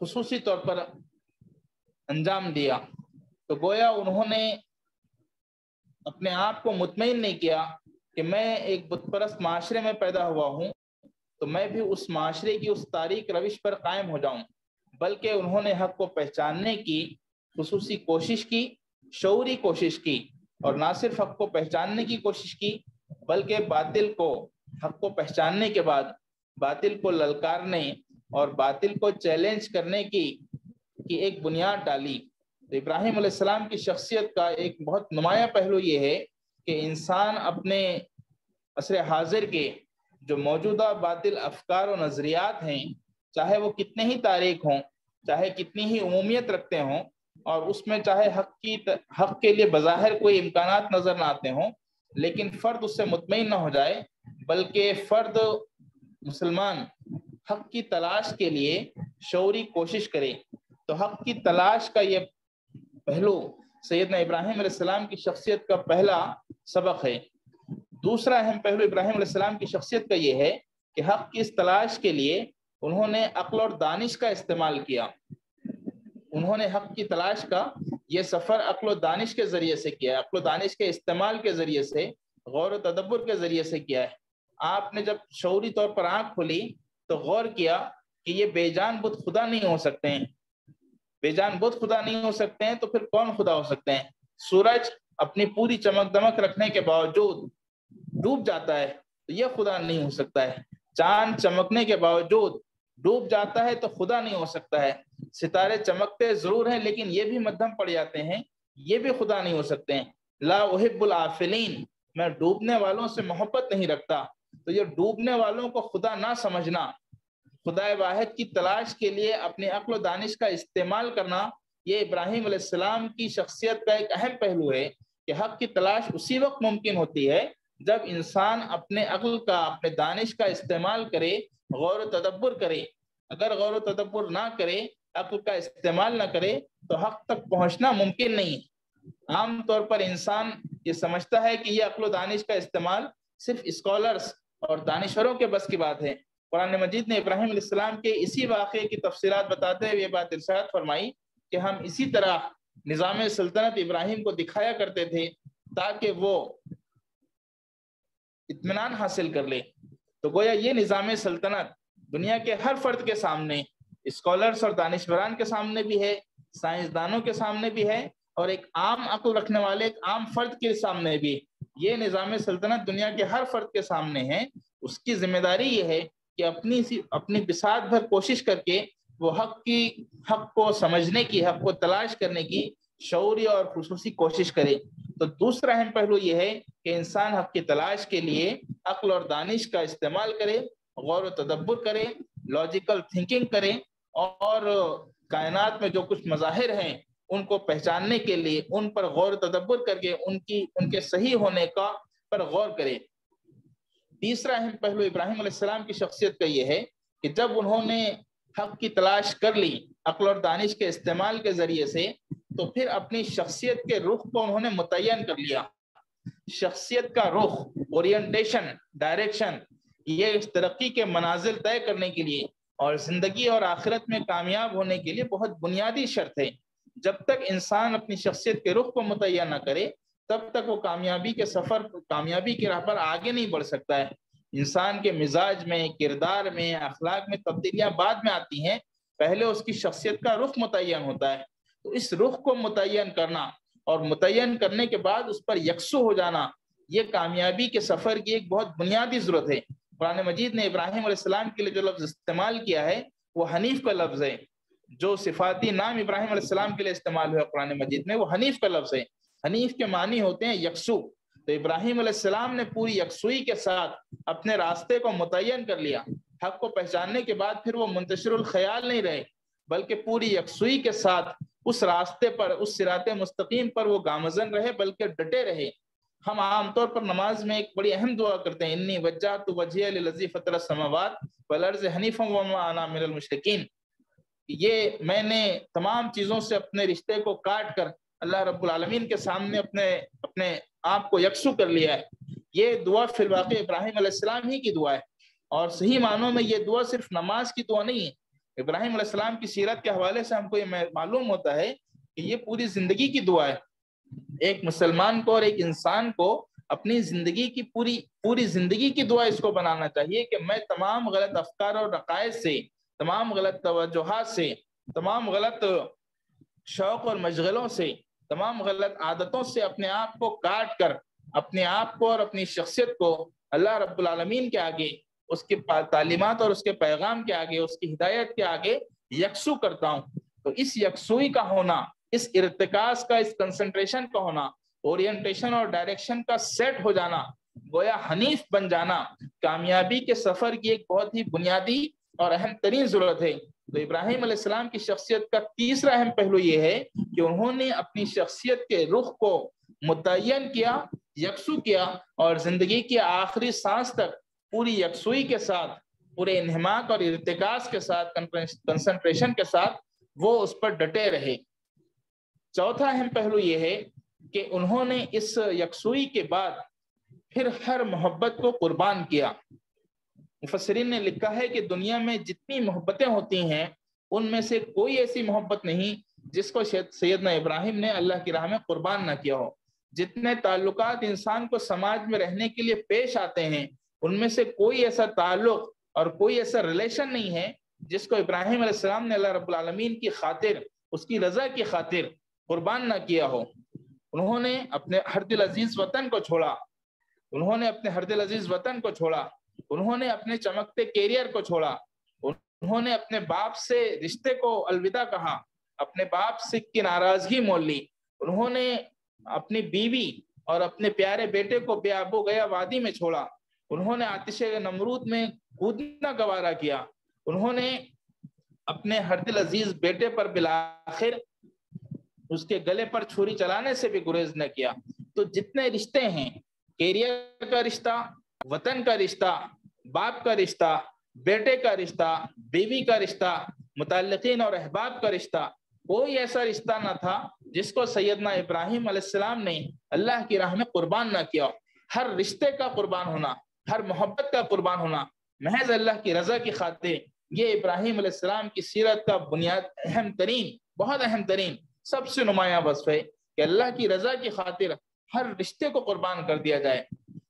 خصوصی طور پر انجام دیا، تو گویا انہوں نے اپنے آپ کو مطمئن نہیں کیا کہ میں ایک بت پرست معاشرے میں پیدا ہوا ہوں تو میں بھی اس معاشرے کی اس تاریک روش پر قائم ہو جاؤں، بلکہ انہوں نے حق کو پہچاننے کی خصوصی کوشش کی، شعوری کوشش کی، اور نہ صرف حق کو پہچاننے کی کوشش کی بلکہ باطل کو، حق کو پہچاننے کے بعد باطل کو للکارنے اور باطل کو چیلنج کرنے کی ایک بنیاد ڈالی۔ تو ابراہیم علیہ السلام کی شخصیت کا ایک بہت نمایاں پہلو یہ ہے کہ انسان اپنے عصر حاضر کے جو موجودہ باطل افکار و نظریات ہیں، چاہے وہ کتنے ہی تاریک ہوں، چاہے کتنی ہی عمومیت رکھتے ہوں، اور اس میں چاہے حق کے لیے بظاہر کوئی امکانات نظر نہ آتے ہوں، لیکن فرد اس سے مطمئن نہ ہو جائے، بلکہ فرد مسلمان حق کی تلاش کے لیے شعوری کوشش کرے۔ تو حق کی تلاش کا یہ پہلو سیدنا ابراہیم علیہ السلام کی شخصیت کا پہلا سبق ہے۔ دوسرا اہم پہلو ابراہیم علیہ السلام کی شخصیت کا یہ ہے کہ حق کی اس تلاش کے لیے انہوں نے عقل اور دانش کا استعمال کیا۔ انہوں نے حق کی تلاش کا یہ سفر عقل و دانش کے ذریعے سے کیا ہے، عقل و دانش کے استعمال کے ذریعے سے، غور و تدبر کے ذریعے سے کیا ہے۔ آپ نے جب شعوری طور پر آنکھ کھولی تو غور کیا کہ یہ بے جان بت خدا نہیں ہو سکتے ہیں، بے جان بت خدا نہیں ہو سکتے ہیں تو پھر کون خدا ہو سکتے ہیں؟ سورج اپنی پوری چمک دمک رکھنے کے باوجود ڈوب جاتا ہے تو یہ خدا نہیں ہو سکتا ہے، چاند چمکنے کے باوجود ڈوب جاتا ہے تو خدا نہیں ہو سکتا ہے، ستارے چمکتے ضرور ہیں لیکن یہ بھی مدھم پڑ جاتے ہیں، یہ بھی خدا نہیں ہو سکتے ہیں۔ لا احب العافلین، میں ڈوبنے والوں سے محبت نہیں رکھتا۔ تو یہ ڈوبنے والوں کو خدا نہ سمجھنا، خدا واحد کی تلاش کے لیے اپنی عقل و دانش کا استعمال کرنا، یہ ابراہیم علیہ السلام کی شخصیت کا ایک اہم پہلو ہے کہ حق کی تلاش اسی وقت ممکن ہوتی ہے جب انسان اپنے عقل کا، اپنے دانش کا استعمال کرے، غور و تدبر کرے۔ اگر غور و تدبر نہ کرے، عقل کا استعمال نہ کرے تو حق تک پہنچنا ممکن نہیں۔ عام طور پر انسان یہ سمجھتا ہے کہ یہ عقل و دانش کا استعمال صرف اسکالرز اور دانشوروں کے بس کی بات ہے۔ قرآن مجید نے ابراہیم علیہ السلام کے اسی واقعے کی تفصیلات بتاتے ہوئے یہ بات ارشاد فرمائی کہ ہم اسی طرح نظام سلطنت ابراہیم کو دکھایا کرتے تھے تاکہ وہ اطمینان حاصل کر لے۔ تو گویا یہ نظام سلطنت دنیا کے ہر فرد کے سامنے، اسکالرز اور دانشوران کے سامنے بھی ہے، سائنسدانوں کے سامنے بھی ہے، اور ایک عام عقل رکھنے والے ایک عام فرد کے سامنے بھی۔ یہ نظام سلطنت دنیا کے ہر فرد کے سامنے ہے۔ اس کی ذمہ داری یہ ہے کہ اپنی بساط بھر کوشش کر کے وہ حق کو سمجھنے کی، حق کو تلاش کرنے کی شعوری اور خصوصی کوشش کرے۔ تو دوسرا اہم پہلو یہ ہے کہ انسان حق کی تلاش کے لیے عقل اور دانش کا استعمال کرے، غور و تدبر کرے، لاجیکل تھنکنگ کرے، اور کائنات میں جو کچھ مظاہر ہیں ان کو پہچاننے کے لیے ان پر غور و تدبر کر کے ان کے صحیح ہونے کا پر غور کرے۔ تیسرا اہم پہلو ابراہیم علیہ السلام کی شخصیت کا یہ ہے کہ جب انہوں نے حق کی تلاش کر لی عقل اور دانش کے استعمال کے ذریعے سے، تو پھر اپنی شخصیت کے رخ کو انہوں نے متعین کر لیا۔ شخصیت کا رخ، اورینٹیشن، ڈائریکشن، یہ اس ترقی کے منازل طے کرنے کے لیے اور زندگی اور آخرت میں کامیاب ہونے کے لیے بہت بنیادی شرط ہے۔ جب تک انسان اپنی شخصیت کے رخ کو متعین نہ کرے تب تک وہ کامیابی کی راہ پر آگے نہیں بڑھ سکتا ہے۔ انسان کے مزاج میں، کردار میں، اخلاق میں تبدیلیاں بعد میں آتی ہیں، پہلے اس کی شخصیت کا رخ متعین ہوتا ہے۔ تو اس رخ کو متعین کرنا اور متعین کرنے کے بعد اس پر یکسو ہو جانا، یہ کامیابی کے سفر کی ایک بہت بنیادی ضرورت ہے۔ قرآن مجید نے ابراہیم علیہ السلام کے لیے جو لفظ استعمال کیا ہے وہ حنیف کا لفظ ہے۔ جو صفاتی نام ابراہیم علیہ السلام کے لیے استعمال ہوا قرآن مجید میں وہ حنیف کا لفظ ہے۔ حنیف کے معنی ہوتے ہیں یکسو۔ تو ابراہیم علیہ السلام نے پوری یکسوئی کے ساتھ اپنے راستے کو متعین کر لیا۔ حق کو پہچاننے کے بعد پھر وہ منتشر الخیال نہیں رہے، بلکہ پوری یکسوئی کے ساتھ اس راستے پر، اس صراط مستقیم پر وہ گامزن رہے، بلکہ ڈٹے رہے۔ ہم عام طور پر نماز میں ایک بڑی اہم دعا کرتے ہیں، انی وجہت وجہی للذی فطر السماوات والارض حنیفا وما انا من المشرکین۔ یہ میں نے تمام چیزوں سے اپنے رشتے کو کاٹ کر اللہ رب العالمین کے سامنے اپنے آپ کو یکسو کر لیا ہے۔ یہ دعا فی الواقع ابراہیم علیہ السلام ہی کی دعا ہے، اور صحیح معنوں میں یہ دعا صرف نماز کی دعا نہیں ہے، ابراہیم علیہ السلام کی سیرت کے حوالے سے ہم کو یہ معلوم ہوتا ہے کہ یہ پوری زندگی کی دعا ہے۔ ایک مسلمان کو اور ایک انسان کو اپنی زندگی کی پوری زندگی کی دعا اس کو بنانا چاہیے کہ میں تمام غلط افکار اور عقائد سے، تمام غلط توجہات سے، تمام غلط شوق اور مشغلوں سے، تمام غلط عادتوں سے اپنے آپ کو کاٹ کر اپنے آپ کو اور اپنی شخصیت کو اللہ رب العالمین کے آگے، اس کی تعلیمات اور اس کے پیغام کے آگے، اس کی ہدایت کے آگے یکسو کرتا ہوں۔ تو اس یکسوئی کا ہونا، اس ارتکاز کا، اس کنسنٹریشن کا ہونا، اورینٹیشن اور ڈائریکشن کا سیٹ ہو جانا، گویا حنیف بن جانا، کامیابی کے سفر کی ایک بہت ہی بنیادی اور اہم ترین ضرورت ہے۔ تو ابراہیم علیہ السلام کی شخصیت کا تیسرا اہم پہلو یہ ہے کہ انہوں نے اپنی شخصیت کے رخ کو متعین کیا، یکسو کیا، اور زندگی کی آخری سانس تک پوری یکسوئی کے ساتھ، پورے انہماک اور ارتکاز کے ساتھ، کنسنٹریشن کے ساتھ وہ اس پر ڈٹے رہے۔ چوتھا اہم پہلو یہ ہے کہ انہوں نے اس یکسوئی کے بعد پھر ہر محبت کو قربان کیا۔ مفسرین نے لکھا ہے کہ دنیا میں جتنی محبتیں ہوتی ہیں ان میں سے کوئی ایسی محبت نہیں جس کو سیدنا ابراہیم نے اللہ کی راہ میں قربان نہ کیا ہو۔ جتنے تعلقات انسان کو سماج میں رہنے کے لیے پیش آتے ہیں ان میں سے کوئی ایسا تعلق اور کوئی ایسا ریلیشن نہیں ہے جس کو ابراہیم علیہ السلام نے اللہ رب العالمین کی خاطر، اس کی رضا کی خاطر قربان نہ کیا ہو۔ انہوں نے اپنے ہر دل عزیز وطن کو چھوڑا، انہوں نے اپنے ہر دل عزیز وطن کو چھوڑا، انہوں نے اپنے چمکتے کیریئر کو چھوڑا، انہوں نے اپنے باپ سے رشتے کو الوداع کہا، اپنے باپ سے کی ناراضگی مول لی، انہوں نے اپنی بیوی اور اپنے پیارے بیٹے کو بے آب و گیا وادی میں چھوڑا، انہوں نے آتش نمرود میں کودنا گوارا کیا، انہوں نے اپنے ہر دل عزیز بیٹے پر بالآخر اس کے گلے پر چھری چلانے سے بھی گریز نہ کیا۔ تو جتنے رشتے ہیں، کیریئر کا رشتہ، وطن کا رشتہ، باپ کا رشتہ، بیٹے کا رشتہ، بیوی کا رشتہ، متعلقین اور احباب کا رشتہ، کوئی ایسا رشتہ نہ تھا جس کو سیدنا ابراہیم علیہ السلام نے اللہ کی راہ میں قربان نہ کیا۔ ہر رشتے کا قربان ہونا، ہر محبت کا قربان ہونا محض اللہ کی رضا کی خاطر، یہ ابراہیم علیہ السلام کی سیرت کا بنیاد، اہم ترین، بہت اہم ترین، سب سے نمایاں وصف ہے کہ اللہ کی رضا کی خاطر ہر رشتے کو قربان کر دیا جائے۔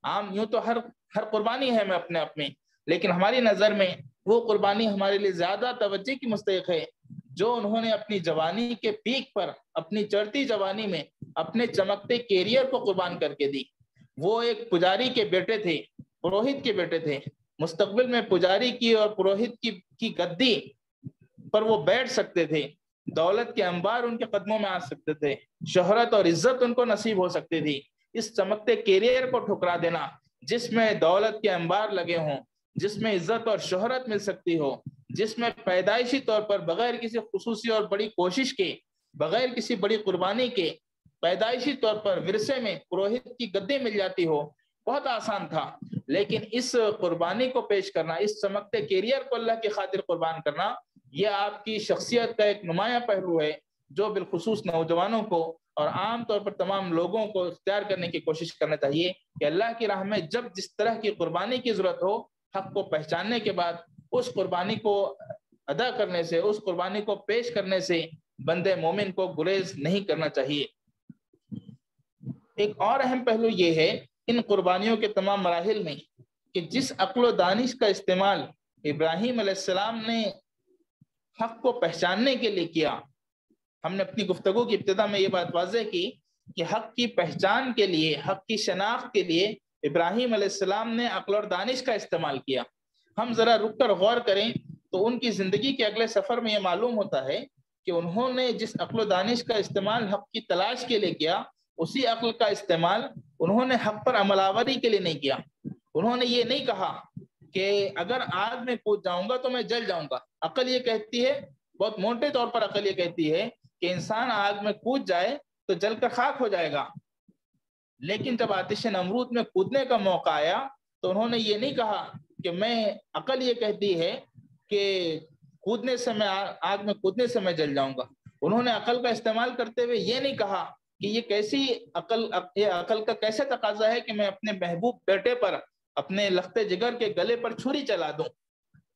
عام یوں تو ہر قربانی ہے میں اپنے، لیکن ہماری نظر میں وہ قربانی ہمارے لیے زیادہ توجہ کی مستحق ہے جو انہوں نے اپنی جوانی کے پیک پر، اپنی چڑھتی جوانی میں اپنے چمکتے کیریئر کو قربان کر کے دی۔ وہ ایک پجاری کے بیٹے تھے، پروہت کے بیٹے تھے، مستقبل میں پجاری کی اور پروہت کی گدی پر وہ بیٹھ سکتے تھے، دولت کے انبار ان کے قدموں میں آ سکتے تھے، شہرت اور عزت ان کو نصیب ہو سکتی تھی۔ اس چمکتے کیریئر کو ٹھکرا دینا جس میں دولت کے انبار لگے ہوں، جس میں عزت اور شہرت مل سکتی ہو، جس میں پیدائشی طور پر بغیر کسی خصوصی اور بڑی کوشش کے، بغیر کسی بڑی قربانی کے، پیدائشی طور پر ورثے میں پروہت کی گدی مل جاتی ہو، بہت آسان تھا۔ لیکن اس قربانی کو پیش کرنا، اس چمکتے کیریئر کو اللہ کی خاطر قربان کرنا، یہ آپ کی شخصیت کا ایک نمایاں پہلو ہے جو بالخصوص نوجوانوں کو اور عام طور پر تمام لوگوں کو اختیار کرنے کی کوشش کرنا چاہیے کہ اللہ کی راہ میں جب جس طرح کی قربانی کی ضرورت ہو، حق کو پہچاننے کے بعد اس قربانی کو ادا کرنے سے، اس قربانی کو پیش کرنے سے بندے مومن کو گریز نہیں کرنا چاہیے۔ ایک اور اہم پہلو یہ ہے ان قربانیوں کے تمام مراحل میں کہ جس عقل و دانش کا استعمال ابراہیم علیہ السلام نے حق کو پہچاننے کے لیے کیا، ہم نے اپنی گفتگو کی ابتدا میں یہ بات واضح کی کہ حق کی پہچان کے لیے، حق کی شناخت کے لیے ابراہیم علیہ السلام نے عقل اور دانش کا استعمال کیا۔ ہم ذرا رک کر غور کریں تو ان کی زندگی کے اگلے سفر میں یہ معلوم ہوتا ہے کہ انہوں نے جس عقل و دانش کا استعمال حق کی تلاش کے لیے کیا، اسی عقل کا استعمال انہوں نے حق پر عمل آوری کے لیے نہیں کیا۔ انہوں نے یہ نہیں کہا کہ اگر آگ میں کود جاؤں گا تو میں جل جاؤں گا۔ عقل یہ کہتی ہے، بہت موٹے طور پر عقل یہ کہتی ہے کہ انسان آگ میں کود جائے تو جل کر خاک ہو جائے گا، لیکن جب آتش نمرود میں کودنے کا موقع آیا تو انہوں نے یہ نہیں کہا کہ عقل یہ کہتی ہے کہ کودنے سے میں آگ میں کودنے سے میں جل جاؤں گا۔ انہوں نے عقل کا استعمال کرتے ہوئے یہ نہیں کہا کہ یہ کیسی عقل کا کیسے تقاضا ہے کہ میں اپنے محبوب بیٹے پر، اپنے لخت جگر کے گلے پر چھری چلا دوں۔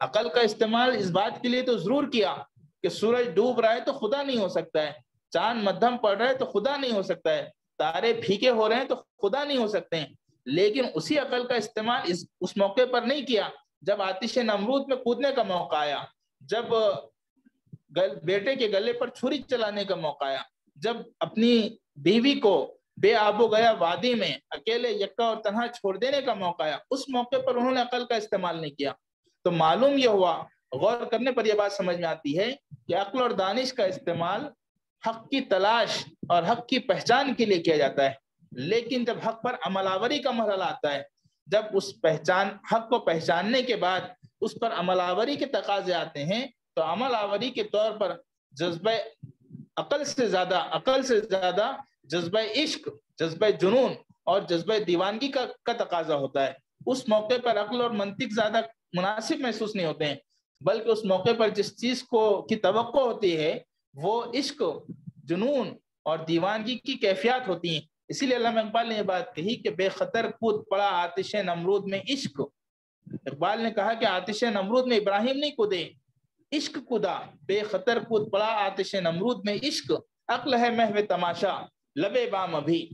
عقل کا استعمال اس بات کے لیے تو ضرور کیا کہ سورج ڈوب رہا ہے تو خدا نہیں ہو سکتا ہے، چاند مدھم پڑ رہا ہے تو خدا نہیں ہو سکتا ہے، تارے پھیکے ہو رہے ہیں تو خدا نہیں ہو سکتے ہیں، لیکن اسی عقل کا استعمال اس موقع پر نہیں کیا جب آتش نمرود میں کودنے کا موقع آیا، جب بیٹے کے گلے پر چھری چلانے کا موقع آیا، جب اپنی بیوی کو بے آب و گیا وادی میں اکیلے یکا اور تنہا چھوڑ دینے کا موقع آیا، اس موقع پر انہوں نے عقل کا استعمال نہیں کیا۔ تو معلوم یہ ہوا، غور کرنے پر یہ بات سمجھ میں آتی ہے کہ عقل اور دانش کا استعمال حق کی تلاش اور حق کی پہچان کے لیے کیا جاتا ہے، لیکن جب حق پر عمل آوری کا مرحلہ آتا ہے، جب اس حق کو پہچاننے کے بعد اس پر عمل آوری کے تقاضے آتے ہیں، تو عمل آوری کے طور پر جذبہ عقل سے زیادہ جذبہ عشق، جذبہ جنون اور جذبہ دیوانگی کا تقاضا ہوتا ہے۔ اس موقع پر عقل اور منطق زیادہ مناسب محسوس نہیں ہوتے ہیں، بلکہ اس موقع پر جس چیز کی توقع ہوتی ہے وہ عشق، جنون اور دیوانگی کی کیفیات ہوتی ہیں۔ اسی لیے علامہ اقبال نے یہ بات کہی کہ بے خطر کود پڑا آتش نمرود میں عشق۔ اقبال نے کہا کہ آتش نمرود میں ابراہیم نہیں کودے، عشق کودا، بے خطر کود پڑا آتش نمرود میں عشق، عقل ہے محو تماشا لبے بام ابھی۔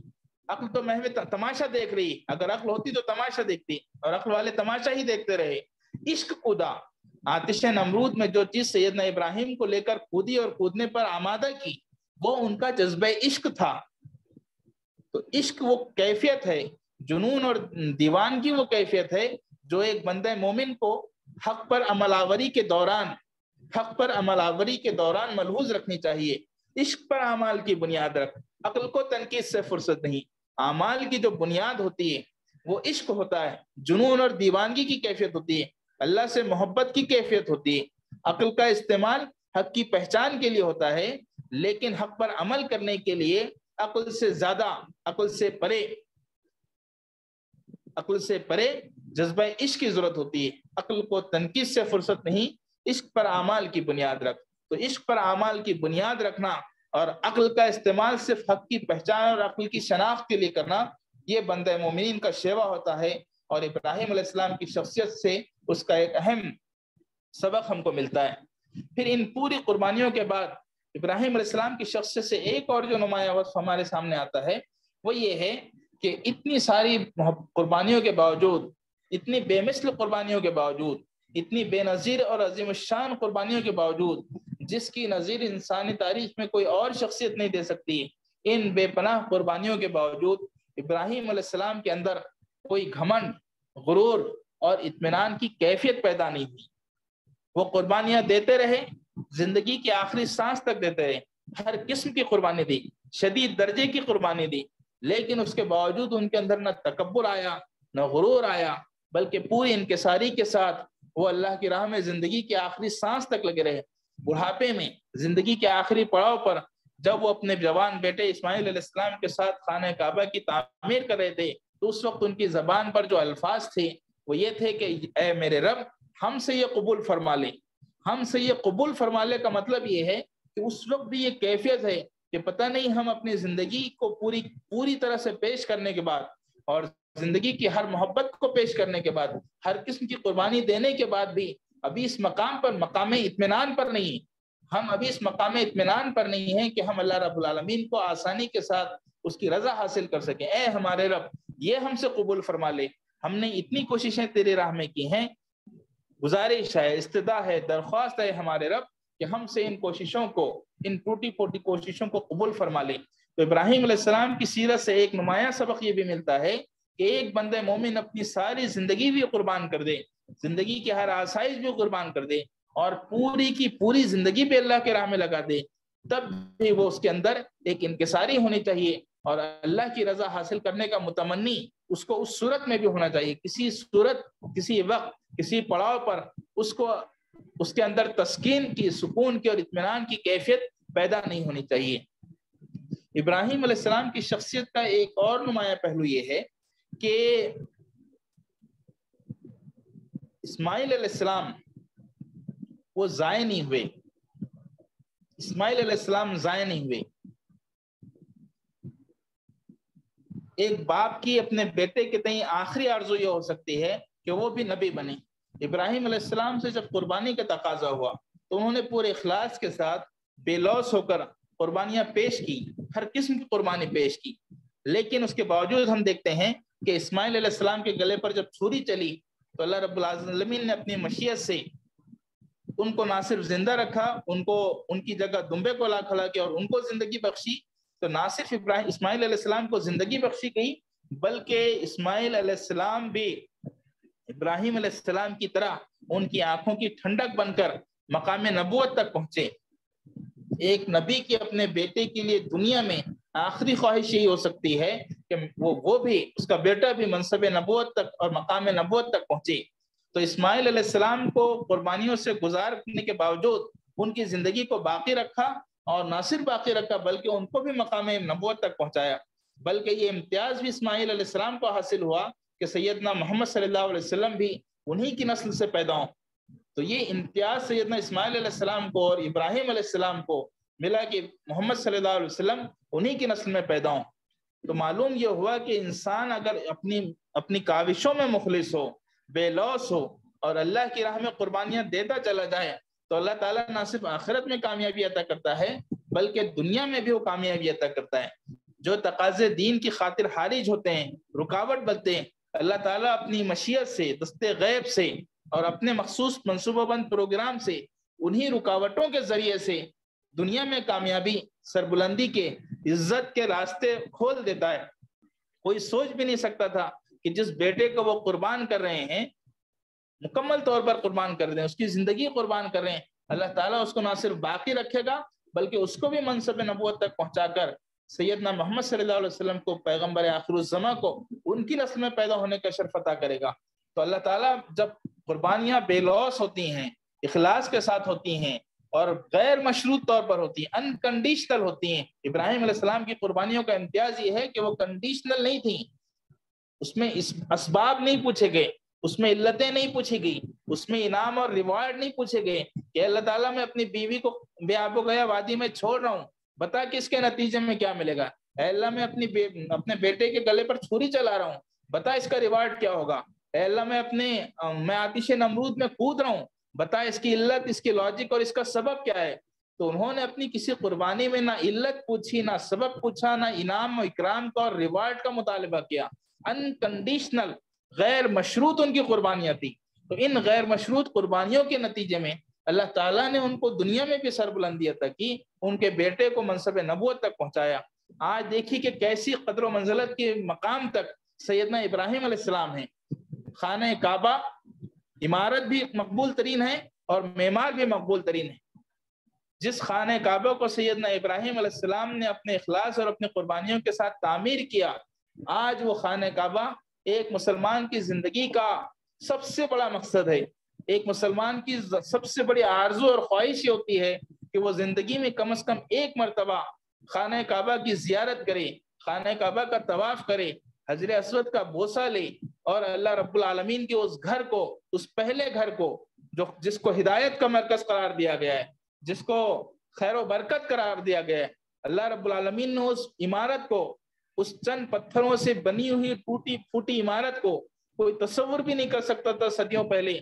عقل تو محو تماشا دیکھ رہی، اگر عقل ہوتی تو تماشا دیکھتی، اور عقل والے تماشا ہی دیکھتے رہے۔ عشق کودا، آتش نمرود میں جو چیز سیدنا ابراہیم کو لے کر کودی اور کودنے پر آمادہ کی، وہ ان کا جذبہ عشق تھا۔ تو عشق وہ کیفیت ہے، جنون اور دیوانگی وہ کیفیت ہے جو ایک بندہ مومن کو حق پر عمل آوری کے دوران ملحوظ رکھنی چاہیے۔ عشق پر اعمال کی بنیاد رکھ، عقل کو تنقید سے فرصت نہیں۔ اعمال کی جو بنیاد ہوتی ہے وہ عشق ہوتا ہے، جنون اور دیوانگی کی کیفیت ہوتی ہے، اللہ سے محبت کی کیفیت ہوتی ہے۔ عقل کا استعمال حق کی پہچان کے لیے ہوتا ہے، لیکن حق پر عمل کرنے کے لیے عقل سے پرے جذبہ عشق کی ضرورت ہوتی ہے۔ عقل کو تنقید سے فرصت نہیں، عشق پر اعمال کی بنیاد رکھ۔ تو عشق پر اعمال کی بنیاد رکھنا اور عقل کا استعمال صرف حق کی پہچان اور عقل کی شناخت کے لیے کرنا، یہ بندہ مومنین کا شیوا ہوتا ہے، اور ابراہیم علیہ السلام کی شخصیت سے اس کا ایک اہم سبق ہم کو ملتا ہے۔ پھر ان پوری قربانیوں کے بعد ابراہیم علیہ السلام کی شخصیت سے ایک اور جو نمایاں وصف ہمارے سامنے آتا ہے وہ یہ ہے کہ اتنی ساری قربانیوں کے باوجود، اتنی بے مثل قربانیوں کے باوجود، اتنی بے نظیر اور عظیم الشان قربانیوں کے باوجود، جس کی نظیر انسانی تاریخ میں کوئی اور شخصیت نہیں دے سکتی، ان بے پناہ قربانیوں کے باوجود ابراہیم علیہ السلام کے اندر کوئی گھمنڈ، غرور اور اطمینان کی کیفیت پیدا نہیں ہوئی۔ وہ قربانیاں دیتے رہے، زندگی کی آخری سانس تک دیتے رہے، ہر قسم کی قربانی دی، شدید درجے کی قربانی دی، لیکن اس کے باوجود ان کے اندر نہ تکبر آیا، نہ غرور آیا، بلکہ پوری انکساری کے ساتھ وہ اللہ کی راہ میں زندگی کی آخری سانس تک لگے رہے۔ بڑھاپے میں، زندگی کے آخری پڑاؤ پر، جب وہ اپنے جوان بیٹے اسماعیل علیہ السلام کے ساتھ خانہ کعبہ کی تعمیر کر رہے تھے، تو اس وقت ان کی زبان پر جو الفاظ تھے وہ یہ تھے کہ اے میرے رب، ہم سے یہ قبول فرما لے۔ ہم سے یہ قبول فرما لے کا مطلب یہ ہے کہ اس وقت بھی یہ کیفیت ہے کہ پتہ نہیں ہم اپنی زندگی کو پوری طرح سے پیش کرنے کے بعد، اور زندگی کی ہر محبت کو پیش کرنے کے بعد، ہر قسم کی قربانی دینے کے بعد بھی ابھی اس مقام پر، مقام اطمینان پر نہیں، ہم ابھی اس مقام اطمینان پر نہیں ہیں کہ ہم اللہ رب العالمین کو آسانی کے ساتھ اس کی رضا حاصل کر سکیں۔ اے ہمارے رب، یہ ہم سے قبول فرما لے، ہم نے اتنی کوششیں تیری راہ میں کی ہیں، گزارش ہے، استدعا ہے، درخواست ہے ہمارے رب کہ ہم سے ان کوششوں کو، ان ٹوٹی پھوٹی کوششوں کو قبول فرما لے۔ تو ابراہیم علیہ السلام کی سیرت سے ایک نمایاں سبق یہ بھی ملتا ہے کہ ایک بندہ مومن اپنی ساری زندگی بھی قربان کر دے، زندگی کی ہر آسائش بھی قربان کر دے، اور پوری کی پوری زندگی بھی اللہ کے راہ میں لگا دے، تب بھی وہ اس کے اندر ایک انکساری ہونی چاہیے، اور اللہ کی رضا حاصل کرنے کا متمنی اس کو اس صورت میں بھی ہونا چاہیے۔ کسی صورت، کسی وقت، کسی پڑاؤ پر اس کو اس کے اندر تسکین کی، سکون کی اور اطمینان کی کیفیت پیدا نہیں ہونی چاہیے۔ ابراہیم علیہ السلام کی شخصیت کا ایک اور نمایاں پہلو یہ ہے کہ اسماعیل علیہ السلام وہ ضائع نہیں ہوئے، اسماعیل علیہ السلام ضائع نہیں ہوئے۔ ایک باپ کی اپنے بیٹے کے تئیں آخری آرزو یہ ہو سکتی ہے کہ وہ بھی نبی بنے، ابراہیم علیہ السلام سے جب قربانی کا تقاضا ہوا تو انہوں نے پورے اخلاص کے ساتھ بے لوث ہو کر قربانیاں پیش کی، ہر قسم کی قربانی پیش کی، لیکن اس کے باوجود ہم دیکھتے ہیں کہ اسماعیل علیہ السلام کے گلے پر جب چھری چلی تو اللہ رب العالمین نے اپنی مشیت سے ان کو نہ صرف زندہ رکھا، ان کی جگہ دمبے کو لا کھڑا کیا اور ان کو زندگی بخشی۔ تو نہ صرف اسماعیل علیہ السلام کو زندگی بخشی گئی، بلکہ اسماعیل علیہ السلام بھی ابراہیم علیہ السلام کی طرح ان کی آنکھوں کی ٹھنڈک بن کر مقام نبوت تک پہنچے۔ ایک نبی کی اپنے بیٹے کے لیے دنیا میں آخری خواہش یہی ہو سکتی ہے کہ وہ بھی، اس کا بیٹا بھی منصب نبوت تک اور مقام نبوت تک پہنچے۔ تو اسماعیل علیہ السلام کو قربانیوں سے گزارنے کے باوجود ان کی زندگی کو باقی رکھا، اور نہ صرف باقی رکھا بلکہ ان کو بھی مقام نبوت تک پہنچایا۔ بلکہ یہ امتیاز بھی اسماعیل علیہ السلام کو حاصل ہوا کہ سیدنا محمد صلی اللہ علیہ وسلم بھی انہی کی نسل سے پیدا ہوں۔ تو یہ امتیاز سیدنا اسماعیل علیہ السلام کو اور ابراہیم علیہ السلام کو ملا کہ محمد صلی اللہ علیہ وسلم انہی کی نسل میں پیدا ہوں۔ تو معلوم یہ ہوا کہ انسان اگر اپنی کاوشوں میں مخلص ہو، بے لوث ہو اور اللہ کی راہ میں قربانیاں دیتا چلا جائے تو اللہ تعالیٰ نہ صرف آخرت میں کامیابی عطا کرتا ہے بلکہ دنیا میں بھی وہ کامیابی عطا کرتا ہے۔ جو تقاضے دین کی خاطر خارج ہوتے ہیں، رکاوٹ بنتے ہیں، اللہ تعالیٰ اپنی مشیت سے، دست غیب سے اور اپنے مخصوص منصوبہ بند پروگرام سے انہی رکاوٹوں کے ذریعے سے دنیا میں کامیابی، سربلندی کے، عزت کے راستے کھول دیتا ہے۔ کوئی سوچ بھی نہیں سکتا تھا کہ جس بیٹے کو وہ قربان کر رہے ہیں، مکمل طور پر قربان کر رہے ہیں، اس کی زندگی قربان کر رہے ہیں، اللہ تعالیٰ اس کو نہ صرف باقی رکھے گا بلکہ اس کو بھی منصب نبوت تک پہنچا کر سیدنا محمد صلی اللہ علیہ وسلم کو، پیغمبر آخر الزماں کو، ان کی نسل میں پیدا ہونے کا شرف عطا کرے گا۔ تو اللہ تعالیٰ جب قربانیاں بے لوث ہوتی ہیں، اخلاص کے ساتھ ہوتی ہیں اور غیر مشروط طور پر ہوتی ہیں، انکنڈیشنل ہوتی ہیں۔ ابراہیم علیہ السلام کی قربانیوں کا امتیاز یہ ہے کہ وہ کنڈیشنل نہیں تھیں، اس میں اسباب نہیں پوچھے گئے، اس میں علتیں نہیں پوچھی گئی، اس میں انعام اور ریوارڈ نہیں پوچھے گئے کہ اللہ تعالیٰ میں اپنی بیوی کو بے آب و گیا وادی میں چھوڑ رہا ہوں، بتا کہ اس کے نتیجے میں کیا ملے گا۔ اے اللہ میں اپنے بیٹے کے گلے پر چھری چلا رہا ہوں، بتا اس کا ریوارڈ کیا ہوگا۔ اے اللہ میں آتش نمرود میں کود رہا ہوں، بتا اس کی علت، اس کی لاجک اور اس کا سبب کیا ہے۔ تو انہوں نے اپنی کسی قربانی میں نہ علت پوچھی، نہ سبب پوچھا، نہ انعام و اکرام کا اور ریوارڈ کا مطالبہ کیا۔ انکنڈیشنل، غیر مشروط ان کی قربانیاں تھی۔ تو ان غیر مشروط قربانیوں کے نتیجے میں اللہ تعالیٰ نے ان کو دنیا میں بھی سربلندی عطا کی، ان کے بیٹے کو منصب نبوت تک پہنچایا۔ آج دیکھیے کہ کیسی قدر و منزلت کے مقام تک سیدنا ابراہیم علیہ السلام ہیں۔ خانہ کعبہ عمارت بھی مقبول ترین ہے اور معمار بھی مقبول ترین ہے۔ جس خانہ کعبہ کو سیدنا ابراہیم علیہ السلام نے اپنے اخلاص اور اپنی قربانیوں کے ساتھ تعمیر کیا، آج وہ خانہ کعبہ ایک مسلمان کی زندگی کا سب سے بڑا مقصد ہے۔ ایک مسلمان کی سب سے بڑی آرزو اور خواہش یہ ہوتی ہے کہ وہ زندگی میں کم از کم ایک مرتبہ خانہ کعبہ کی زیارت کرے، خانہ کعبہ کا طواف کرے، حجر اسود کا بوسہ لے اور اللہ رب العالمین کے اس گھر کو، اس پہلے گھر کو جس کو ہدایت کا مرکز قرار دیا گیا ہے، جس کو خیر و برکت قرار دیا گیا ہے، اللہ رب العالمین نے اس عمارت کو، اس چند پتھروں سے بنی ہوئی ٹوٹی پھوٹی عمارت کو کوئی تصور بھی نہیں کر سکتا تھا صدیوں پہلے،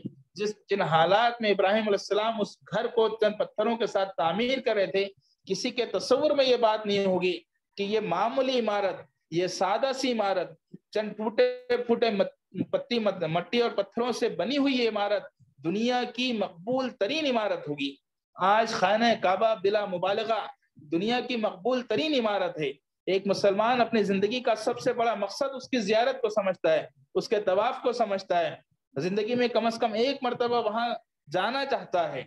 جن حالات میں ابراہیم علیہ السلام اس گھر کو چند پتھروں کے ساتھ تعمیر کر رہے تھے، کسی کے تصور میں یہ بات نہیں ہوگی کہ یہ معمولی عمارت، یہ سادہ سی عمارت، چند ٹوٹے پھوٹے مٹی اور پتھروں سے بنی ہوئی یہ عمارت دنیا کی مقبول ترین عمارت ہوگی۔ آج خانہ کعبہ بلا مبالغہ دنیا کی مقبول ترین عمارت ہے۔ ایک مسلمان اپنی زندگی کا سب سے بڑا مقصد اس کی زیارت کو سمجھتا ہے، اس کے طواف کو سمجھتا ہے، زندگی میں کم از کم ایک مرتبہ وہاں جانا چاہتا ہے،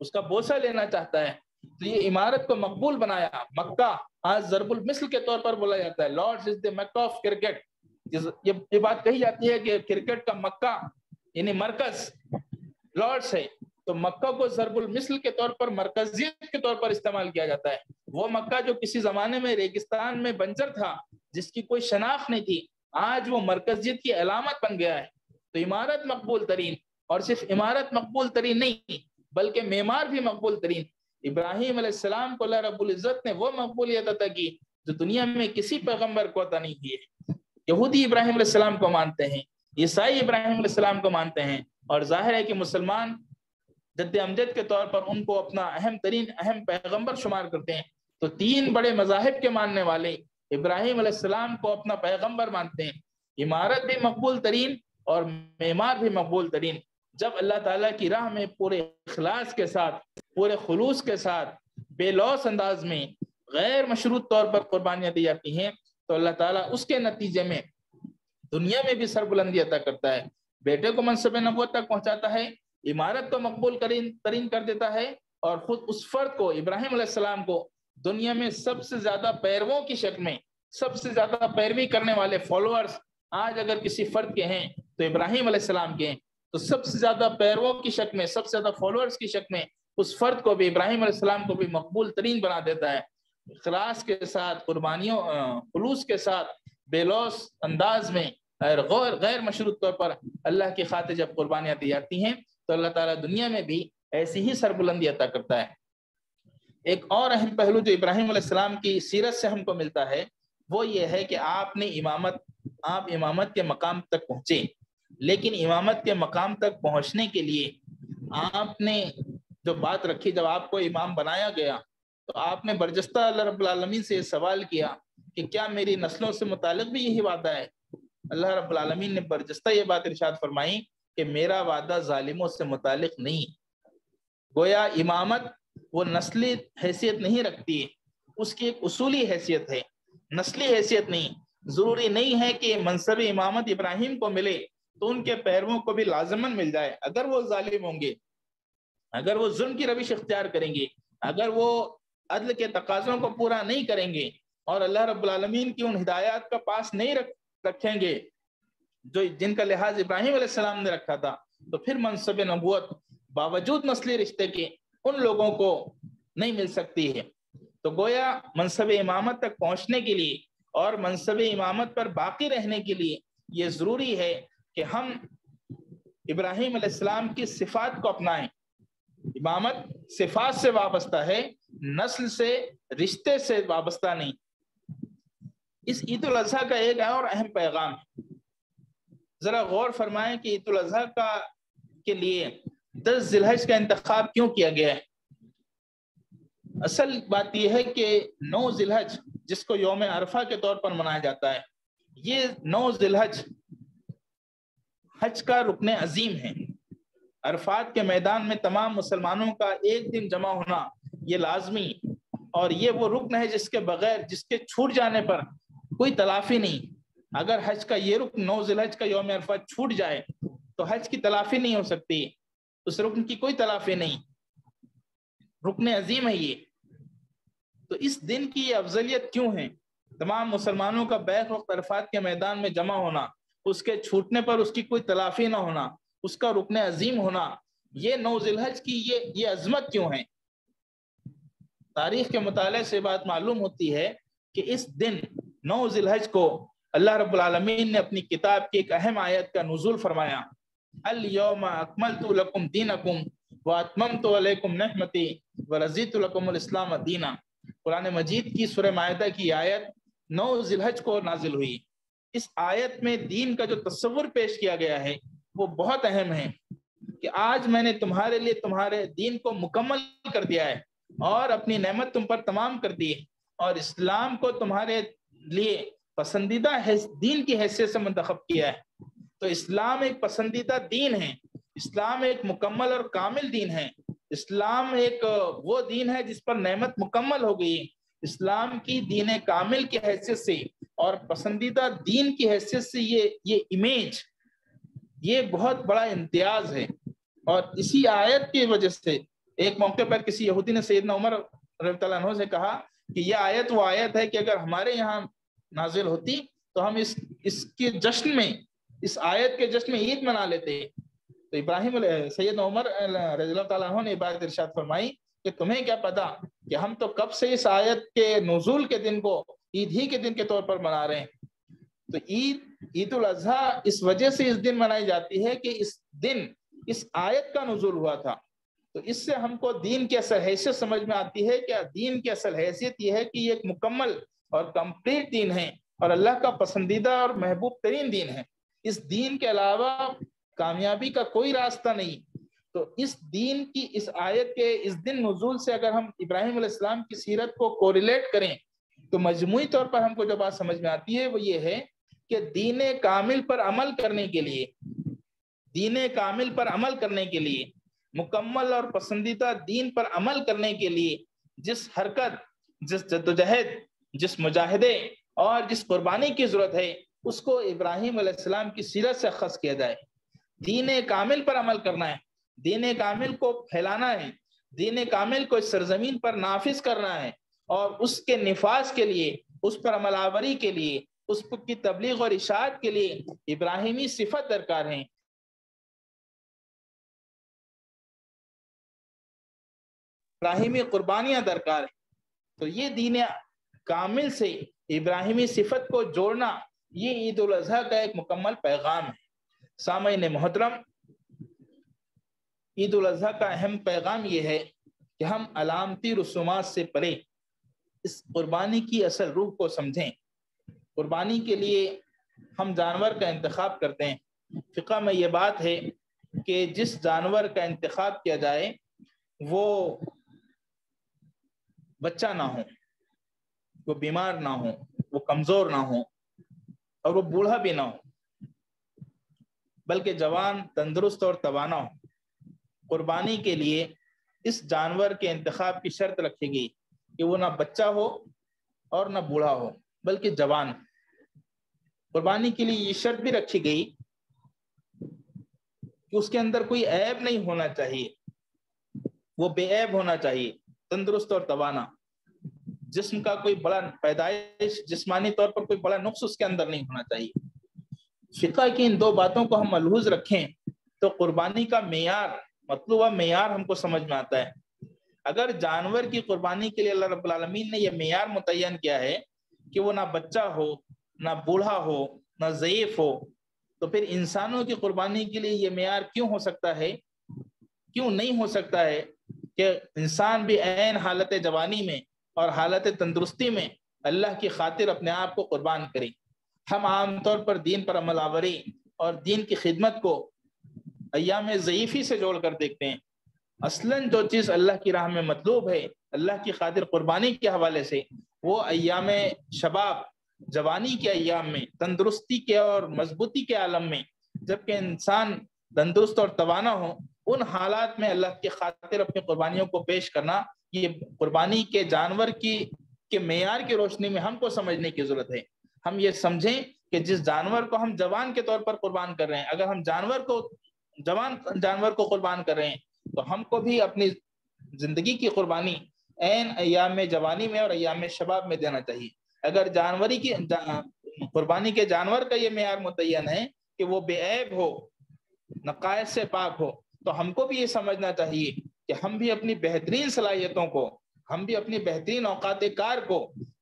اس کا بوسہ لینا چاہتا ہے۔ تو یہ عمارت کو مقبول بنایا۔ مکہ آج ضرب المثل کے طور پر بولا جاتا ہے، Lord's is the Mecca of cricket. یہ بات کہی جاتی ہے کہ کرکٹ کا مکہ یعنی مرکز لارڈز ہے، تو مکہ کو ضرب المثل کے طور پر، مرکزیت کے طور پر استعمال کیا جاتا ہے۔ وہ مکہ جو کسی زمانے میں ریگستان میں بنجر تھا، جس کی کوئی شناخت نہیں تھی، آج وہ مرکزیت کی علامت بن گیا ہے۔ تو عمارت مقبول ترین، اور صرف عمارت مقبول ترین نہیں بلکہ معمار بھی مقبول ترین۔ ابراہیم علیہ السلام کو اللہ رب العزت نے وہ مقبولیت عطا کی جو دنیا میں کسی پیغمبر کو عطا نہیں کی ہے۔ یہودی ابراہیم علیہ السلام کو مانتے ہیں، عیسائی ابراہیم علیہ السلام کو مانتے ہیں، اور ظاہر ہے کہ مسلمان جد امجد کے طور پر ان کو اپنا اہم پیغمبر شمار کرتے ہیں۔ تو 3 بڑے مذاہب کے ماننے والے ابراہیم علیہ السلام کو اپنا پیغمبر مانتے ہیں۔ عمارت بھی مقبول ترین اور معمار بھی مقبول ترین۔ جب اللہ تعالیٰ کی راہ میں پورے اخلاص کے ساتھ، پورے خلوص کے ساتھ، بے لوث انداز میں، غیر مشروط طور پر قربانیاں دی جاتی ہیں تو اللہ تعالیٰ اس کے نتیجے میں دنیا میں بھی سربلندی عطا کرتا ہے، بیٹے کو منصب نبوت تک پہنچاتا ہے، عمارت کو مقبول ترین کر دیتا ہے، اور خود اس فرد کو، ابراہیم علیہ السلام کو، دنیا میں سب سے زیادہ پیرووں کی شکل میں، سب سے زیادہ پیروی کرنے والے فالوورز آج اگر کسی فرد کے ہیں تو ابراہیم علیہ السلام کے ہیں، تو سب سے زیادہ پیرووں کی شکل میں، سب سے زیادہ فالوورز کی شکل میں اس فرد کو بھی، ابراہیم علیہ السلام کو بھی مقبول ترین بنا دیتا ہے۔ اخلاص کے ساتھ، قربانیوں، خلوص کے ساتھ، بے لوث انداز میں، غیر مشروط طور پر اللہ کی خاطر جب قربانیاں دی جاتی ہیں تو اللہ تعالیٰ دنیا میں بھی ایسی ہی سربلندی عطا کرتا ہے۔ ایک اور اہم پہلو جو ابراہیم علیہ السلام کی سیرت سے ہم کو ملتا ہے وہ یہ ہے کہ آپ امامت کے مقام تک پہنچے، لیکن امامت کے مقام تک پہنچنے کے لیے آپ نے جو بات رکھی، جب آپ کو امام بنایا گیا تو آپ نے برجستہ اللہ رب العالمین سے یہ سوال کیا کہ کیا میری نسلوں سے متعلق بھی یہی وعدہ ہے؟ اللہ رب العالمین نے برجستہ یہ بات ارشاد فرمائی کہ میرا وعدہ ظالموں سے متعلق نہیں۔ گویا امامت وہ نسلی حیثیت نہیں رکھتی ہے، اس کی ایک اصولی حیثیت ہے، نسلی حیثیت نہیں۔ ضروری نہیں ہے کہ منصب امامت ابراہیم کو ملے تو ان کے پیرووں کو بھی لازماً مل جائے۔ اگر وہ ظالم ہوں گے، اگر وہ ظلم کی روش اختیار کریں گے، اگر وہ عدل کے تقاضوں کو پورا نہیں کریں گے اور اللہ رب العالمین کی ان ہدایات کا پاس نہیں رکھیں گے جن کا لحاظ ابراہیم علیہ السلام نے رکھا تھا، تو پھر منصب نبوت باوجود نسلی رشتے کے ان لوگوں کو نہیں مل سکتی ہے۔ تو گویا منصب امامت تک پہنچنے کے لیے اور منصب امامت پر باقی رہنے کے لیے یہ ضروری ہے کہ ہم ابراہیم علیہ السلام کی صفات کو اپنائیں۔ امامت صفات سے وابستہ ہے، نسل سے، رشتے سے وابستہ نہیں۔ اس عید الاضحیٰ کا ایک اور اہم پیغام ہے، ذرا غور فرمائیں کہ عید الاضحیٰ کے لیے 10 ذی الحج کا انتخاب کیوں کیا گیا ہے؟ اصل بات یہ ہے کہ 9 ذی الحج، جس کو یوم عرفہ کے طور پر منایا جاتا ہے، یہ 9 ذی الحج حج کا رکن عظیم ہے۔ عرفات کے میدان میں تمام مسلمانوں کا ایک دن جمع ہونا یہ لازمی، اور یہ وہ رکن ہے جس کے بغیر، جس کے چھوٹ جانے پر کوئی تلافی نہیں۔ اگر حج کا یہ رکن 9 ذی الحج کا یوم عرفہ چھوٹ جائے تو حج کی تلافی نہیں ہو سکتی، اس رکن کی کوئی تلافی نہیں، رکن عظیم ہے یہ۔ تو اس دن کی یہ افضلیت کیوں ہے؟ تمام مسلمانوں کا بیک وقت عرفات کے میدان میں جمع ہونا، اس کے چھوٹنے پر اس کی کوئی تلافی نہ ہونا، اس کا رکن عظیم ہونا، یہ 9 ذی الحج کی یہ عظمت کیوں ہے؟ تاریخ کے مطالعے سے بات معلوم ہوتی ہے کہ اس دن 9 ذی الحج کو اللہ رب العالمین نے اپنی کتاب کی ایک اہم آیت کا نزول فرمایا، الیوم اکملت لکم دینکم واتممت علیکم نعمتی ورضیت لکم الاسلام دینا۔ قرآن مجید کی سورہ مائدہ کی آیت 9 ذی الحج کو نازل ہوئی۔ اس آیت میں دین کا جو تصور پیش کیا گیا ہے وہ بہت اہم ہے کہ آج میں نے تمہارے لیے تمہارے دین کو مکمل کر دیا ہے اور اپنی نعمت تم پر تمام کر دی ہے، اور اسلام کو تمہارے لیے پسندیدہ دین کی حیثیت سے منتخب کیا ہے۔ تو اسلام ایک پسندیدہ دین ہے، اسلام ایک مکمل اور کامل دین ہے، اسلام ایک وہ دین ہے جس پر نعمت مکمل ہو گئی ہے۔ اسلام کی دین کامل کی حیثیت سے اور پسندیدہ دین کی حیثیت سے یہ امیج، یہ بہت بڑا امتیاز ہے۔ اور اسی آیت کی وجہ سے ایک موقع پر کسی یہودی نے سیدنا عمر رضی اللہ عنہ سے کہا کہ یہ آیت وہ آیت ہے کہ اگر ہمارے یہاں نازل ہوتی تو ہم اس کے جشن میں، اس آیت کے جشن میں عید منا لیتے۔ تو سیدنا عمر رضی اللہ تعالیٰ عنہ نے بات ارشاد فرمائی کہ تمہیں کیا پتا کہ ہم تو کب سے اس آیت کے نزول کے دن کو عید ہی کے دن کے طور پر منا رہے ہیں۔ تو عید الاضحیٰ اس وجہ سے اس دن منائی جاتی ہے کہ اس دن اس آیت کا نزول ہوا تھا۔ تو اس سے ہم کو دین کی اصل حیثیت سمجھ میں آتی ہے کہ دین کی اصل حیثیت یہ ہے کہ یہ ایک مکمل اور کمپلیٹ دین ہے اور اللہ کا پسندیدہ اور محبوب ترین دین ہے۔ اس دین کے علاوہ کامیابی کا کوئی راستہ نہیں۔ تو اس دین کی اس آیت کے اس دن نزول سے اگر ہم ابراہیم علیہ السلام کی سیرت کو کوریلیٹ کریں تو مجموعی طور پر ہم کو جو بات سمجھ میں آتی ہے وہ یہ ہے کہ دین کامل پر عمل کرنے کے لیے، دین کامل پر عمل کرنے کے لیے، مکمل اور پسندیدہ دین پر عمل کرنے کے لیے جس حرکت، جس جدوجہد، جس مجاہدے اور جس قربانی کی ضرورت ہے اس کو ابراہیم علیہ السلام کی سیرت سے اخذ کیا جائے۔ دین کامل پر عمل کرنا ہے، دین کامل کو پھیلانا ہے، دین کامل کو اس سرزمین پر نافذ کرنا ہے، اور اس کے نفاذ کے لیے، اس پر عمل آوری کے لیے، اس کی تبلیغ اور اشاعت کے لیے ابراہیمی صفت درکار ہیں، ابراہیمی قربانیاں درکار ہیں۔ تو یہ دین کامل سے ابراہیمی صفت کو جوڑنا، یہ عید الاضحیٰ کا ایک مکمل پیغام ہے۔ سامعین محترم، عید الاضحیٰ کا اہم پیغام یہ ہے کہ ہم علامتی رسومات سے پرے اس قربانی کی اصل روح کو سمجھیں۔ قربانی کے لیے ہم جانور کا انتخاب کرتے ہیں۔ فقہ میں یہ بات ہے کہ جس جانور کا انتخاب کیا جائے وہ بچہ نہ ہو، وہ بیمار نہ ہو، وہ کمزور نہ ہو، اور وہ بوڑھا بھی نہ ہو، بلکہ جوان، تندرست اور توانا ہو۔ قربانی کے لیے اس جانور کے انتخاب کی شرط رکھی گئی کہ وہ نہ بچہ ہو اور نہ بوڑھا ہو بلکہ جوان۔ قربانی کے لیے یہ شرط بھی رکھی گئی کہ اس کے اندر کوئی عیب نہیں ہونا چاہیے، وہ بے عیب ہونا چاہیے، تندرست اور توانا، جسم کا کوئی بڑا پیدائش، جسمانی طور پر کوئی بڑا نقص اس کے اندر نہیں ہونا چاہیے۔ فقہ کی ان دو باتوں کو ہم ملحوظ رکھیں تو قربانی کا معیار، مطلوبہ معیار ہم کو سمجھ میں آتا ہے۔ اگر جانور کی قربانی کے لیے اللہ رب العالمین نے یہ معیار متعین کیا ہے کہ وہ نہ بچہ ہو، نہ بوڑھا ہو، نہ ضعیف ہو، تو پھر انسانوں کی قربانی کے لیے یہ معیار کیوں ہو سکتا ہے، کیوں نہیں ہو سکتا ہے کہ انسان بھی عین حالت جوانی میں اور حالت تندرستی میں اللہ کی خاطر اپنے آپ کو قربان کریں۔ ہم عام طور پر دین پر عمل آوری اور دین کی خدمت کو ایام ضعیفی سے جوڑ کر دیکھتے ہیں۔ اصلاً جو چیز اللہ کی راہ میں مطلوب ہے اللہ کی خاطر قربانی کے حوالے سے، وہ ایام شباب، جوانی کے ایام میں، تندرستی کے اور مضبوطی کے عالم میں، جبکہ انسان تندرست اور توانا ہو، ان حالات میں اللہ کی خاطر اپنی قربانیوں کو پیش کرنا، یہ قربانی کے جانور کے معیار کی روشنی میں ہم کو سمجھنے کی ضرورت ہے۔ ہم یہ سمجھیں کہ جس جانور کو ہم جوان کے طور پر قربان کر رہے ہیں، اگر ہم جوان جانور کو قربان کر رہے ہیں تو ہم کو بھی اپنی زندگی کی قربانی عین ایام جوانی میں اور ایام شباب میں دینا چاہیے۔ اگر قربانی کے جانور کا یہ معیار متعین ہے کہ وہ بے عیب ہو، نقائص سے پاک ہو، تو ہم کو بھی یہ سمجھنا چاہیے کہ ہم بھی اپنی بہترین صلاحیتوں کو، ہم بھی اپنی بہترین اوقات کار کو،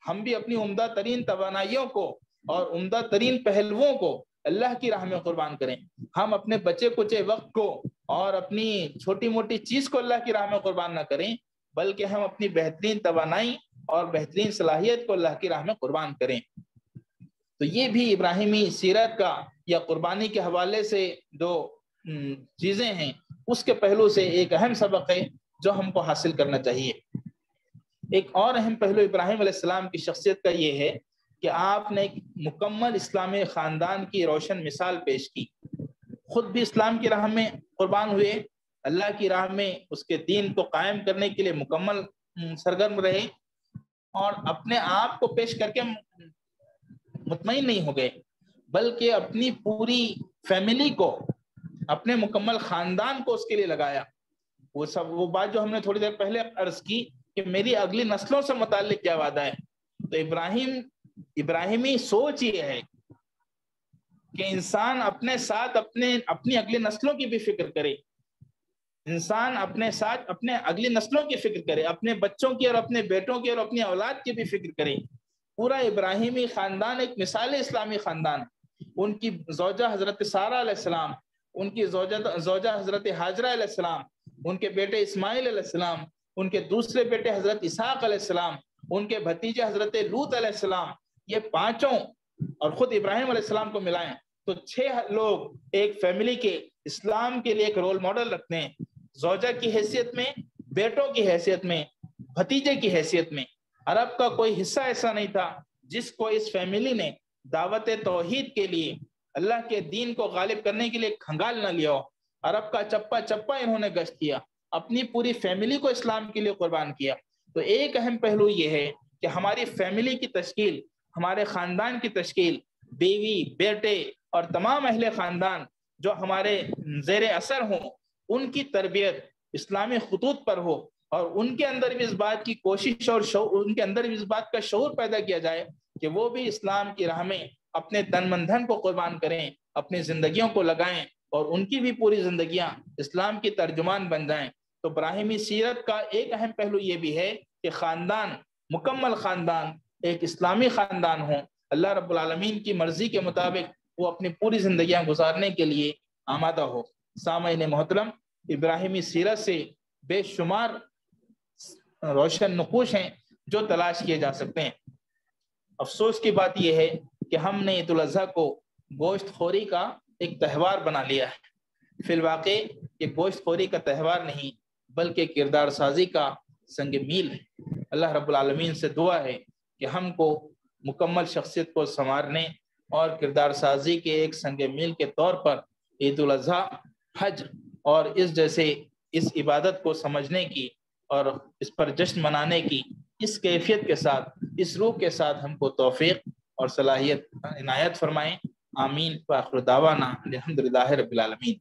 ہم بھی اپنی عمدہ ترین توانائیوں کو اور عمدہ ترین پہلوؤں کو اللہ کی راہ میں قربان کریں۔ ہم اپنے بچے کچے وقت کو اور اپنی چھوٹی موٹی چیز کو اللہ کی راہ میں قربان نہ کریں، بلکہ ہم اپنی بہترین توانائی اور بہترین صلاحیت کو اللہ کی راہ میں قربان کریں۔ تو یہ بھی ابراہیمی سیرت کا یا قربانی کے حوالے سے جو چیزیں ہیں اس کے پہلو سے ایک اہم سبق ہے جو ہم کو حاصل کرنا چاہیے۔ ایک اور اہم پہلو ابراہیم علیہ السلام کی شخصیت کا یہ ہے کہ آپ نے ایک مکمل اسلامی خاندان کی روشن مثال پیش کی۔ خود بھی اسلام کی راہ میں قربان ہوئے، اللہ کی راہ میں اس کے دین کو قائم کرنے کے لیے مکمل سرگرم رہے، اور اپنے آپ کو پیش کر کے مطمئن نہیں ہو گئے بلکہ اپنی پوری فیملی کو، اپنے مکمل خاندان کو اس کے لیے لگایا۔ وہ بات جو ہم نے تھوڑی دیر پہلے عرض کی کہ میری اگلی نسلوں سے متعلق کیا وعدہ ہے، تو ابراہیمی سوچ یہ ہے کہ انسان اپنے ساتھ اپنی اگلی نسلوں کی بھی فکر کرے، انسان اپنے ساتھ اپنے اگلی نسلوں کی فکر کرے، اپنے بچوں کی اور اپنے بیٹوں کی اور اپنی اولاد کی بھی فکر کرے۔ پورا ابراہیمی خاندان ایک مثال اسلامی خاندان، ان کی زوجہ حضرت سارہ علیہ السلام، ان کی زوجہ حضرت ہاجرہ علیہ السلام، ان کے بیٹے اسماعیل علیہ السلام، ان کے دوسرے بیٹے حضرت اسحاق علیہ السلام، ان کے بھتیجے حضرت لوط علیہ السلام، یہ پانچوں اور خود ابراہیم علیہ السلام کو ملائیں تو 6 لوگ ایک فیملی کے، اسلام کے لیے ایک رول ماڈل رکھتے ہیں، زوجہ کی حیثیت میں، بیٹوں کی حیثیت میں، بھتیجے کی حیثیت میں۔ عرب کا کوئی حصہ ایسا نہیں تھا جس کو اس فیملی نے دعوت توحید کے لیے، اللہ کے دین کو غالب کرنے کے لیے کھنگال نہ لیا ہو۔ عرب کا چپا چپا انہوں نے گشت کیا، اپنی پوری فیملی کو اسلام کے لیے قربان کیا۔ تو ایک اہم پہلو یہ ہے کہ ہماری فیملی کی تشکیل، ہمارے خاندان کی تشکیل، بیوی، بیٹے اور تمام اہل خاندان جو ہمارے زیر اثر ہوں، ان کی تربیت اسلامی خطوط پر ہو، اور ان کے اندر بھی اس بات کی کوشش اور ان کے اندر بھی اس بات کا شعور پیدا کیا جائے کہ وہ بھی اسلام کی راہ میں اپنے تن من دھن کو قربان کریں، اپنی زندگیوں کو لگائیں، اور ان کی بھی پوری زندگیاں اسلام کی ترجمان بن جائیں۔ تو ابراہیمی سیرت کا ایک اہم پہلو یہ بھی ہے کہ خاندان، مکمل خاندان ایک اسلامی خاندان ہو، اللہ رب العالمین کی مرضی کے مطابق وہ اپنی پوری زندگیاں گزارنے کے لیے آمادہ ہو۔ سامعین محترم، ابراہیمی سیرت سے بے شمار روشن نقوش ہیں جو تلاش کیے جا سکتے ہیں۔ افسوس کی بات یہ ہے کہ ہم نے عید الاضحیٰ کو گوشت خوری کا ایک تہوار بنا لیا ہے۔ فی الواقع یہ گوشت خوری کا تہوار نہیں بلکہ کردار سازی کا سنگ میل ہے۔ اللہ رب العالمین سے دعا ہے کہ ہم کو مکمل شخصیت کو سنوارنے اور کردار سازی کے ایک سنگ میل کے طور پر عید الاضحیٰ، حج اور اس جیسے اس عبادت کو سمجھنے کی اور اس پر جشن منانے کی اس کیفیت کے ساتھ، اس روح کے ساتھ ہم کو توفیق اور صلاحیت عنایت فرمائیں۔ آمین۔ وآخر دعوانا الحمدللہ رب العالمین۔